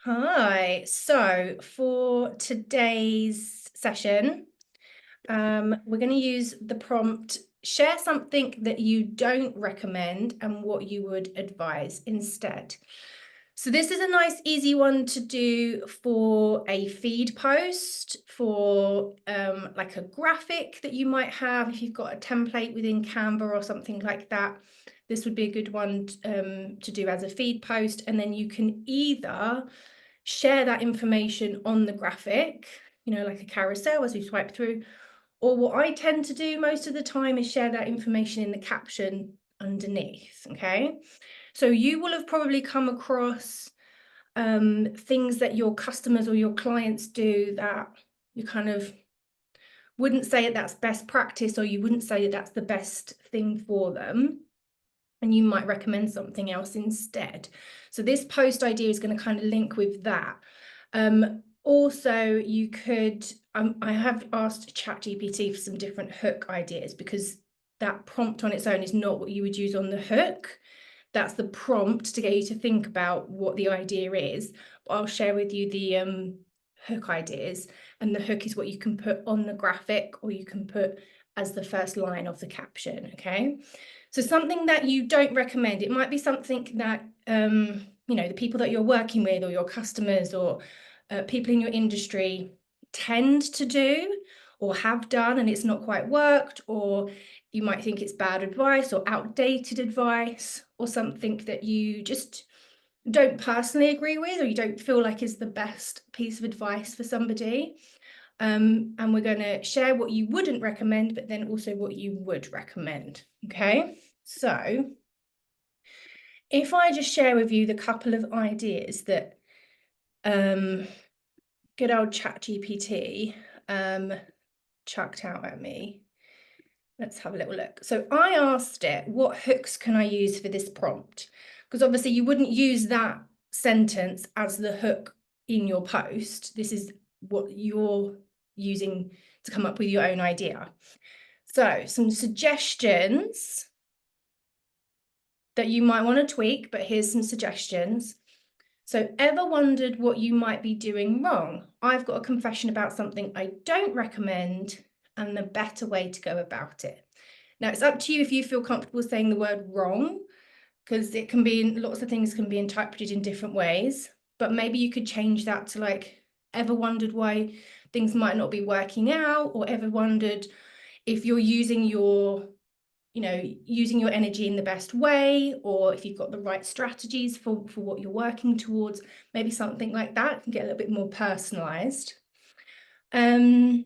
Hi. So for today's session, we're going to use the prompt, share something that you don't recommend and what you would advise instead. So this is a nice, easy one to do for a feed post, for like a graphic that you might have if you've got a template within Canva or something like that. This would be a good one to do as a feed post, and then you can either share that information on the graphic, like a carousel as we swipe through, or what I tend to do most of the time is share that information in the caption underneath, okay? So you will have probably come across things that your customers or your clients do that you kind of wouldn't say that that's best practice, or you wouldn't say that that's the best thing for them, and you might recommend something else instead. So this post idea is going to kind of link with that. Also, you could, I have asked ChatGPT for some different hook ideas, because that prompt on its own is not what you would use on the hook. That's the prompt to get you to think about what the idea is. But I'll share with you the hook ideas, and the hook is what you can put on the graphic, or you can put as the first line of the caption, okay? So something that you don't recommend, it might be something that, the people that you're working with, or your customers, or people in your industry tend to do or have done, and it's not quite worked, or you might think it's bad advice or outdated advice, or something that you just don't personally agree with, or you don't feel like is the best piece of advice for somebody. And we're going to share what you wouldn't recommend, but then also what you would recommend. Okay, so if I just share with you the couple of ideas that good old ChatGPT chucked out at me. Let's have a little look. So I asked it, what hooks can I use for this prompt? Because obviously you wouldn't use that sentence as the hook in your post. This is what you're using to come up with your own idea. So some suggestions that you might want to tweak, but here's some suggestions. So, ever wondered what you might be doing wrong? I've got a confession about something I don't recommend and the better way to go about it. Now, it's up to you if you feel comfortable saying the word wrong, because it can be, lots of things can be interpreted in different ways. But maybe you could change that to like, ever wondered why things might not be working out, or ever wondered if you're using your energy in the best way, or if you've got the right strategies for what you're working towards. Maybe something like that can get a little bit more personalized. You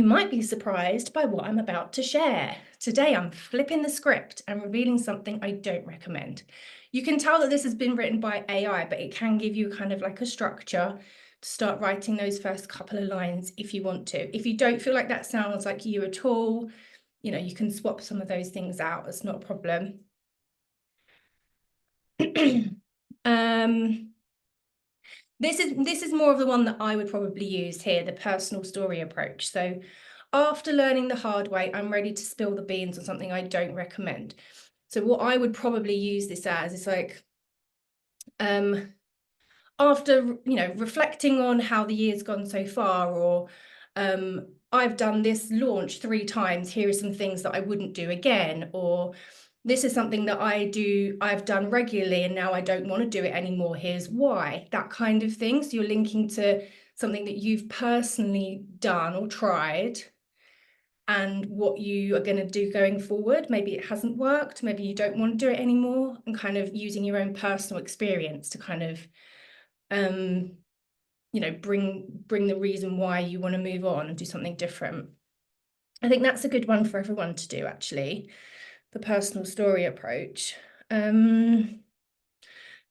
might be surprised by what I'm about to share. Today, I'm flipping the script and revealing something I don't recommend. You can tell that this has been written by AI, but it can give you kind of like a structure to start writing those first couple of lines if you want to. If you don't feel like that sounds like you at all, you can swap some of those things out. It's not a problem. This is more of the one that I would probably use here, the personal story approach. So after learning the hard way, I'm ready to spill the beans on something I don't recommend. So what I would probably use this as is like, after, reflecting on how the year's gone so far, or I've done this launch 3 times, here are some things that I wouldn't do again, or this is something that I've done regularly and now I don't want to do it anymore, here's why, that kind of thing. So you're linking to something that you've personally done or tried, and what you are going to do going forward. Maybe it hasn't worked, maybe you don't want to do it anymore, and kind of using your own personal experience to kind of bring the reason why you want to move on and do something different. I think that's a good one for everyone to do, actually, the personal story approach.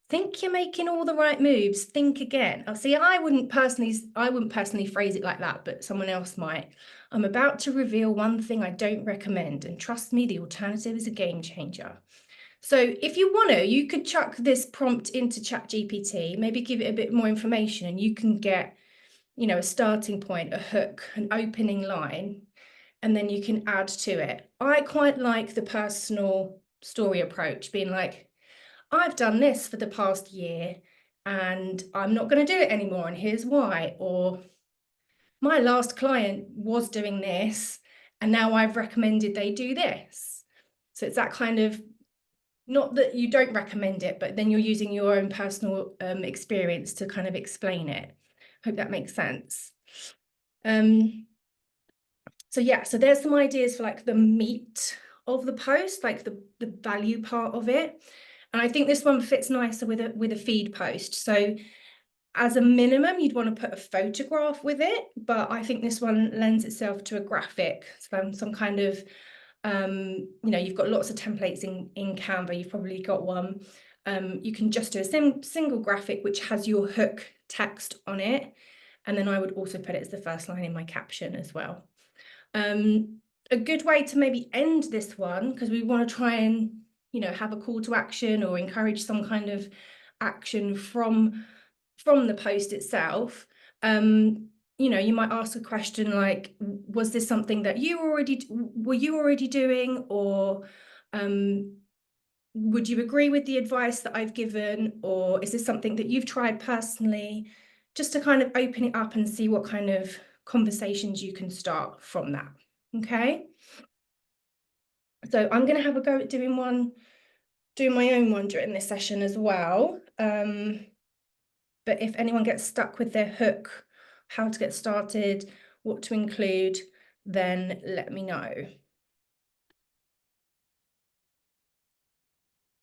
Think you're making all the right moves. Think again. Oh, see, I wouldn't personally phrase it like that, but someone else might. I'm about to reveal one thing I don't recommend, and trust me, the alternative is a game changer. So if you want to, you could chuck this prompt into ChatGPT, maybe give it a bit more information, and you can get, a starting point, a hook, an opening line, and then you can add to it. I quite like the personal story approach, being like, I've done this for the past year and I'm not going to do it anymore, and here's why. Or my last client was doing this, and now I've recommended they do this. So it's that kind of, not that you don't recommend it, but then you're using your own personal experience to kind of explain it. Hope that makes sense. So yeah, so there's some ideas for like the meat of the post, like the value part of it. And I think this one fits nicer with a feed post. So as a minimum, you'd want to put a photograph with it, but I think this one lends itself to a graphic, some kind of, you've got lots of templates in Canva, you've probably got one. You can just do a single graphic which has your hook text on it. And then I would also put it as the first line in my caption as well. A good way to maybe end this one, because we want to try and, have a call to action or encourage some kind of action from the post itself. You might ask a question like, was this something that were you already doing, or would you agree with the advice that I've given, or is this something that you've tried personally? Just to kind of open it up and see what kind of conversations you can start from that. Okay. So I'm going to have a go at doing my own one during this session as well. But if anyone gets stuck with their hook, how to get started, what to include, then let me know.